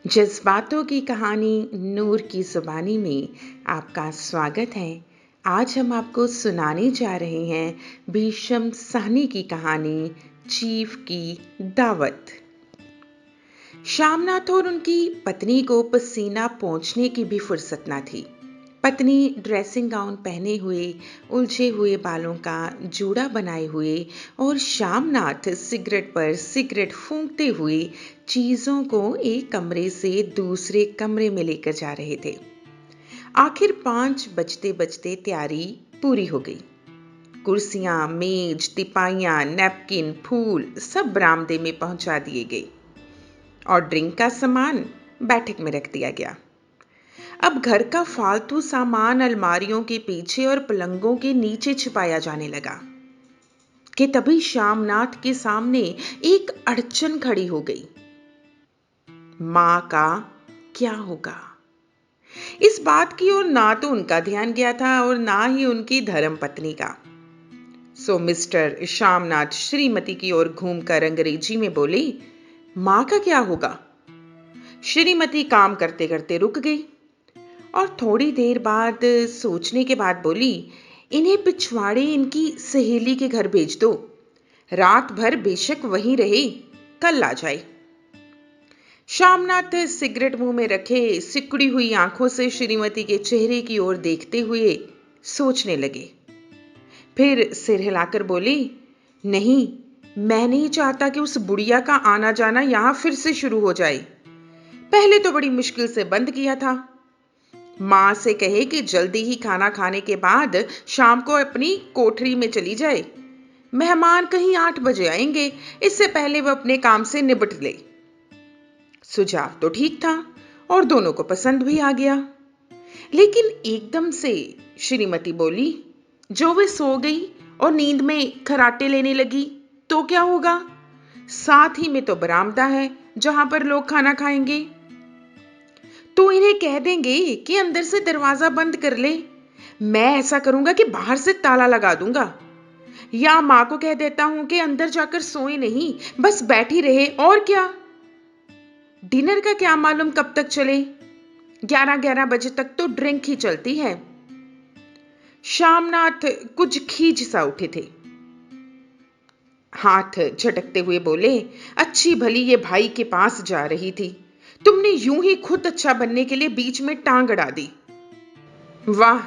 जज्बातों की कहानी नूर की ज़ुबानी में आपका स्वागत है। आज हम आपको सुनाने जा रहे हैं भीष्म साहनी की कहानी चीफ की दावत। श्यामनाथ और उनकी पत्नी को पसीना पोंछने की भी फुर्सत न थी। पत्नी ड्रेसिंग गाउन पहने हुए, उलझे हुए बालों का जूड़ा बनाए हुए और श्यामनाथ सिगरेट पर सिगरेट फूंकते हुए चीज़ों को एक कमरे से दूसरे कमरे में लेकर जा रहे थे। आखिर 5 बजते बजते तैयारी पूरी हो गई। कुर्सियां, मेज, तिपाइयां, नैपकिन, फूल सब बरामदे में पहुंचा दिए गए और ड्रिंक का सामान बैठक में रख दिया गया। अब घर का फालतू सामान अलमारियों के पीछे और पलंगों के नीचे छिपाया जाने लगा कि तभी श्यामनाथ के सामने एक अड़चन खड़ी हो गई। मां का क्या होगा? इस बात की ओर ना तो उनका ध्यान गया था और ना ही उनकी धर्मपत्नी का। सो मिस्टर श्यामनाथ श्रीमती की ओर घूमकर अंग्रेजी में बोले, मां का क्या होगा? श्रीमती काम करते करते रुक गई और थोड़ी देर बाद सोचने के बाद बोली, इन्हें पिछवाड़े इनकी सहेली के घर भेज दो। रात भर बेशक वहीं रहे, कल आ जाए। श्यामनाथ सिगरेट मुंह में रखे सिकुड़ी हुई आंखों से श्रीमती के चेहरे की ओर देखते हुए सोचने लगे। फिर सिर हिलाकर बोली, नहीं, मैं नहीं चाहता कि उस बुढ़िया का आना जाना यहां फिर से शुरू हो जाए। पहले तो बड़ी मुश्किल से बंद किया था। मां से कहे कि जल्दी ही खाना खाने के बाद शाम को अपनी कोठरी में चली जाए। मेहमान कहीं 8 बजे आएंगे, इससे पहले वह अपने काम से निपट ले। सुझाव तो ठीक था और दोनों को पसंद भी आ गया। लेकिन एकदम से श्रीमती बोली, जो वे सो गई और नींद में खर्राटे लेने लगी तो क्या होगा? साथ ही में तो बरामदा है जहां पर लोग खाना खाएंगे। तो इन्हें कह देंगे कि अंदर से दरवाजा बंद कर ले। मैं ऐसा करूंगा कि बाहर से ताला लगा दूंगा। या मां को कह देता हूं कि अंदर जाकर सोए नहीं, बस बैठी रहे। और क्या, डिनर का क्या मालूम कब तक चले? 11-11 बजे तक तो ड्रिंक ही चलती है। श्यामनाथ कुछ खींच सा उठे थे। हाथ झटकते हुए बोले, अच्छी भली ये भाई के पास जा रही थी, तुमने यूं ही खुद अच्छा बनने के लिए बीच में टांग अड़ा दी। वाह,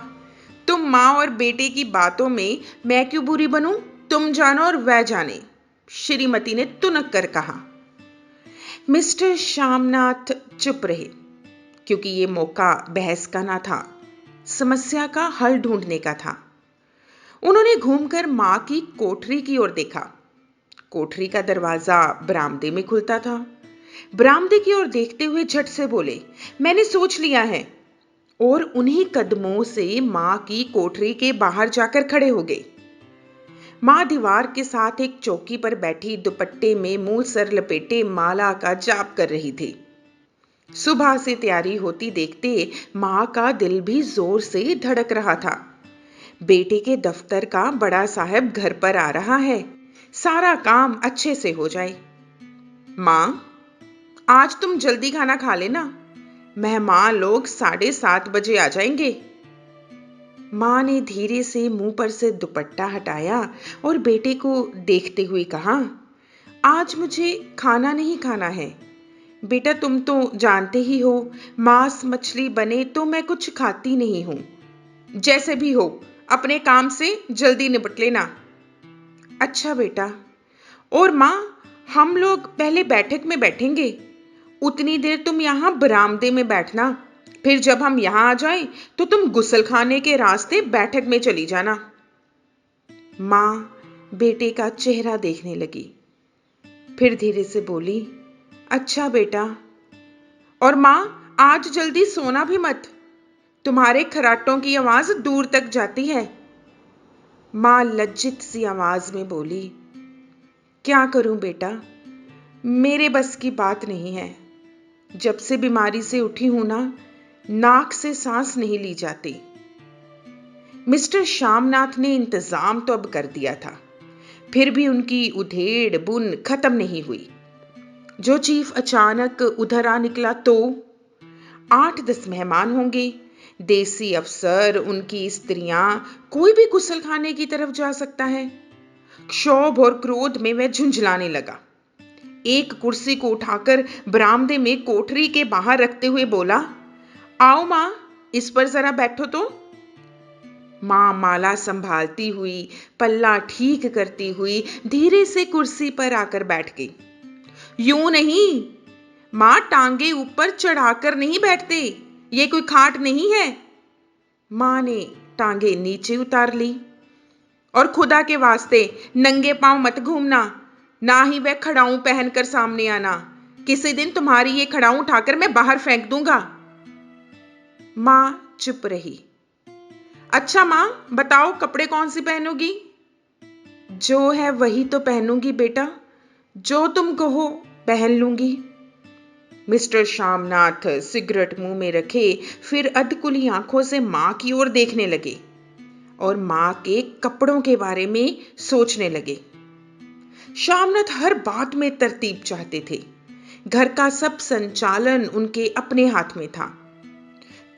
तुम मां और बेटे की बातों में मैं क्यों बुरी बनूं? तुम जानो और वह जाने, श्रीमती ने तुनक कर कहा। मिस्टर श्यामनाथ चुप रहे, क्योंकि यह मौका बहस का ना था, समस्या का हल ढूंढने का था। उन्होंने घूमकर मां की कोठरी की ओर देखा। कोठरी का दरवाजा बरामदे में खुलता था। बरामदे की ओर देखते हुए झट से बोले, मैंने सोच लिया है। और उन्हीं कदमों से मां की कोठरी के बाहर जाकर खड़े हो गए। मां दीवार के साथ एक चौकी पर बैठी दुपट्टे में मुंह सर लपेटे माला का जाप कर रही थी। सुबह से तैयारी होती देखते मां का दिल भी जोर से धड़क रहा था। बेटे के दफ्तर का बड़ा साहब घर पर आ रहा है, सारा काम अच्छे से हो जाए। मां, आज तुम जल्दी खाना खा लेना, मेहमान लोग 7:30 बजे आ जाएंगे। मां ने धीरे से मुंह पर से दुपट्टा हटाया और बेटे को देखते हुए कहा, आज मुझे खाना नहीं खाना है। बेटा, तुम तो जानते ही हो, मांस मछली बने तो मैं कुछ खाती नहीं हूं। जैसे भी हो, अपने काम से जल्दी निपट लेना। अच्छा बेटा। और मां, हम लोग पहले बैठक में बैठेंगे, उतनी देर तुम यहां बरामदे में बैठना। फिर जब हम यहां आ जाएं तो तुम गुसल खाने के रास्ते बैठक में चली जाना। मां बेटे का चेहरा देखने लगी, फिर धीरे से बोली, अच्छा बेटा। और मां, आज जल्दी सोना भी मत, तुम्हारे खर्राटों की आवाज दूर तक जाती है। मां लज्जित सी आवाज में बोली, क्या करूं बेटा, मेरे बस की बात नहीं है। जब से बीमारी से उठी हूं ना, नाक से सांस नहीं ली जाती। मिस्टर श्यामनाथ ने इंतजाम तो अब कर दिया था, फिर भी उनकी उधेड़ बुन खत्म नहीं हुई। जो चीफ अचानक उधर आ निकला तो 8-10 मेहमान होंगे, देसी अफसर, उनकी स्त्रियां, कोई भी गुसल खाने की तरफ जा सकता है। क्षोभ और क्रोध में वह झुंझलाने लगा। एक कुर्सी को उठाकर बरामदे में कोठरी के बाहर रखते हुए बोला, आओ मां, इस पर जरा बैठो तो। मां माला संभालती हुई, पल्ला ठीक करती हुई धीरे से कुर्सी पर आकर बैठ गई। यूं नहीं मां, टांगे ऊपर चढ़ाकर नहीं बैठते, ये कोई खाट नहीं है। मां ने टांगे नीचे उतार ली। और खुदा के वास्ते नंगे पांव मत घूमना, ना ही वह खड़ाऊं पहनकर सामने आना। किसी दिन तुम्हारी ये खड़ाऊं उठाकर मैं बाहर फेंक दूंगा। मां चुप रही। अच्छा मां, बताओ कपड़े कौन सी पहनोगी? जो है वही तो पहनूंगी बेटा, जो तुम कहो पहन लूंगी। मिस्टर श्यामनाथ सिगरेट मुंह में रखे फिर अधकुली आंखों से मां की ओर देखने लगे और मां के कपड़ों के बारे में सोचने लगे। श्यामनाथ हर बात में तरतीब चाहते थे। घर का सब संचालन उनके अपने हाथ में था।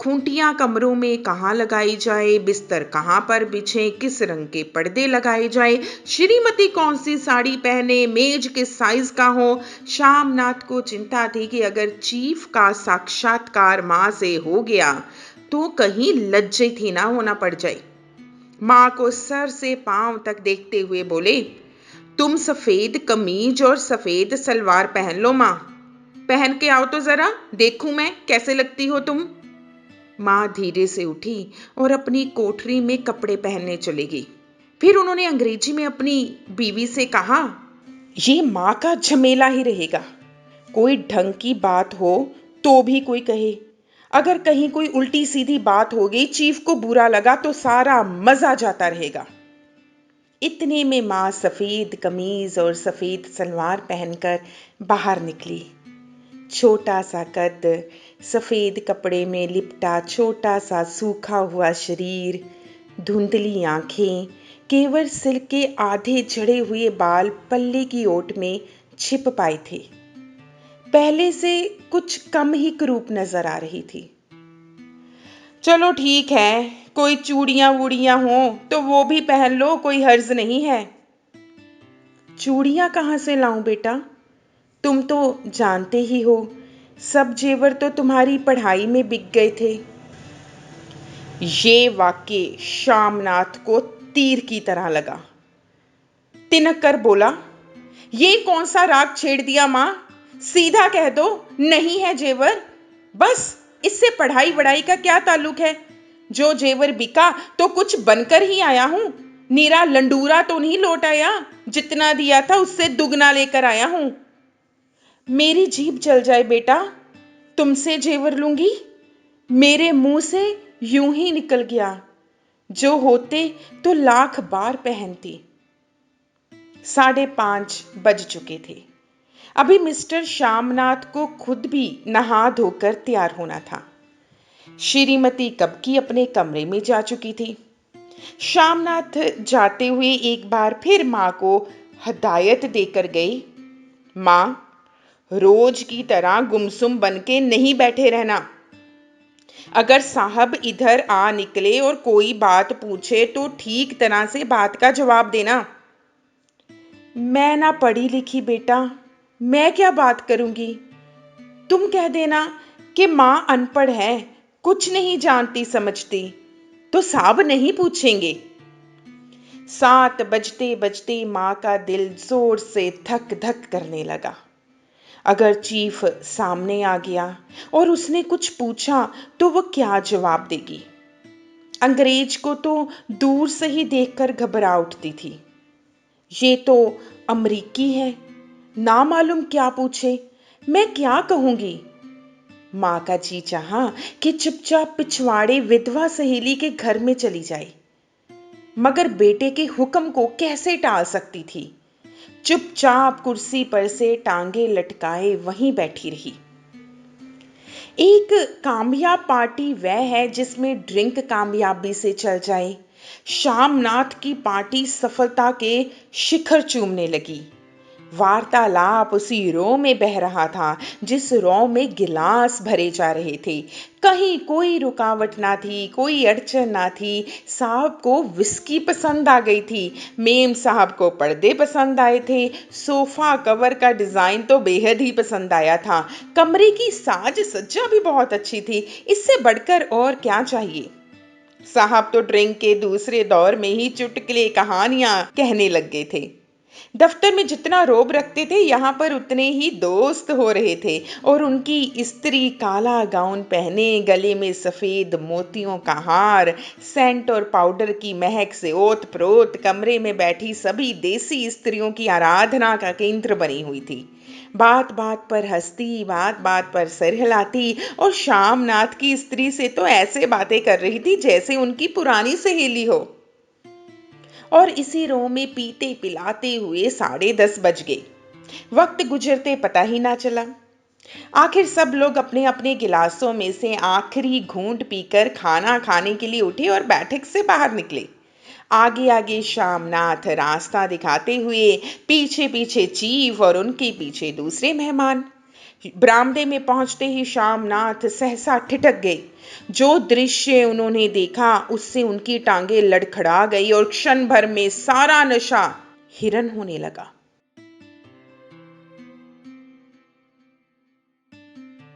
खूंटियां कमरों में कहां लगाई जाए, बिस्तर कहां पर बिछे, किस रंग के पर्दे लगाए जाए, श्रीमती कौन सी साड़ी पहने, मेज किस साइज का हो। श्यामनाथ को चिंता थी कि अगर चीफ का साक्षात्कार मां से हो गया तो कहीं लज्जित ही ना होना पड़ जाए। मां को सर से पांव तक देखते हुए बोले, तुम सफेद कमीज और सफेद सलवार पहन लो मां। पहन के आओ तो जरा, देखूं मैं कैसे लगती हो तुम। मां धीरे से उठी और अपनी कोठरी में कपड़े पहनने चली गई। फिर उन्होंने अंग्रेजी में अपनी बीवी से कहा, ये मां का झमेला ही रहेगा। कोई ढंग की बात हो तो भी कोई कहे, अगर कहीं कोई उल्टी सीधी बात हो गई, चीफ को बुरा लगा तो सारा मजा जाता रहेगा। इतने में मां सफेद कमीज और सफेद सलवार पहनकर बाहर निकली। छोटा सा कद, सफेद कपड़े में लिपटा छोटा सा सूखा हुआ शरीर, धुंधली आंखें, केवल सिर के आधे झड़े हुए बाल पल्ले की ओट में छिप पाए थे। पहले से कुछ कम ही कुरूप नजर आ रही थी। चलो ठीक है, कोई चूड़ियां वूड़ियां हो तो वो भी पहन लो, कोई हर्ज नहीं है। चूड़ियां कहां से लाऊं बेटा? तुम तो जानते ही हो, सब जेवर तो तुम्हारी पढ़ाई में बिक गए थे। ये वाक्य श्यामनाथ को तीर की तरह लगा। तिनक कर बोला, ये कौन सा राग छेड़ दिया मां? सीधा कह दो नहीं है जेवर। बस, इससे पढ़ाई वढ़ाई का क्या ताल्लुक है? जो जेवर बिका तो कुछ बनकर ही आया हूं, नीरा लंडूरा तो नहीं लौट आया। जितना दिया था उससे दुगना लेकर आया हूं। मेरी जीभ जल जाए बेटा, तुमसे जेवर लूंगी? मेरे मुंह से यूं ही निकल गया, जो होते तो लाख बार पहनती। 5:30 बज चुके थे। अभी मिस्टर श्यामनाथ को खुद भी नहा धोकर तैयार होना था। श्रीमती कब की अपने कमरे में जा चुकी थी। श्यामनाथ जाते हुए एक बार फिर मां को हदायत देकर गई, मां, रोज की तरह गुमसुम बन के नहीं बैठे रहना। अगर साहब इधर आ निकले और कोई बात पूछे तो ठीक तरह से बात का जवाब देना। मैं ना पढ़ी लिखी बेटा, मैं क्या बात करूंगी? तुम कह देना कि मां अनपढ़ है, कुछ नहीं जानती समझती, तो साहब नहीं पूछेंगे। 7 बजते बजते मां का दिल जोर से धक धक करने लगा। अगर चीफ सामने आ गया और उसने कुछ पूछा तो वह क्या जवाब देगी? अंग्रेज को तो दूर से ही देखकर घबरा उठती थी। ये तो अमरीकी है, ना मालूम क्या पूछे, मैं क्या कहूंगी? मां का जी चाहा कि चुपचाप पिछवाड़े विधवा सहेली के घर में चली जाए, मगर बेटे के हुक्म को कैसे टाल सकती थी। चुपचाप कुर्सी पर से टांगे लटकाए वहीं बैठी रही। एक कामयाब पार्टी वह है जिसमें ड्रिंक कामयाबी से चल जाए। श्यामनाथ की पार्टी सफलता के शिखर चूमने लगी। वार्तालाप उसी रो में बह रहा था जिस रो में गिलास भरे जा रहे थे। कहीं कोई रुकावट ना थी, कोई अड़चन ना थी। साहब को विस्की पसंद आ गई थी, मेम साहब को पर्दे पसंद आए थे, सोफा कवर का डिजाइन तो बेहद ही पसंद आया था। कमरे की साज सज्जा भी बहुत अच्छी थी। इससे बढ़कर और क्या चाहिए। साहब तो ड्रिंक के दूसरे दौर में ही चुटकुले कहानियां कहने लग गए थे। दफ्तर में जितना रोब रखते थे यहाँ पर उतने ही दोस्त हो रहे थे। और उनकी स्त्री काला गाउन पहने, गले में सफेद मोतियों का हार, सेंट और पाउडर की महक से ओत प्रोत कमरे में बैठी सभी देसी स्त्रियों की आराधना का केंद्र बनी हुई थी। बात बात पर हंसती, बात बात पर सिर हिलाती और शामनाथ की स्त्री से तो ऐसे बातें कर रही थी जैसे उनकी पुरानी सहेली हो। और इसी रो में पीते पिलाते हुए 10:30 बज गए। वक्त गुजरते पता ही ना चला। आखिर सब लोग अपने अपने गिलासों में से आखिरी घूंट पीकर खाना खाने के लिए उठे और बैठक से बाहर निकले। आगे आगे शामनाथ रास्ता दिखाते हुए, पीछे पीछे चीफ और उनके पीछे दूसरे मेहमान। बरामदे में पहुंचते ही शामनाथ सहसा ठिठक गए। जो दृश्य उन्होंने देखा उससे उनकी टांगें लड़खड़ा गई और क्षण भर में सारा नशा हिरन होने लगा।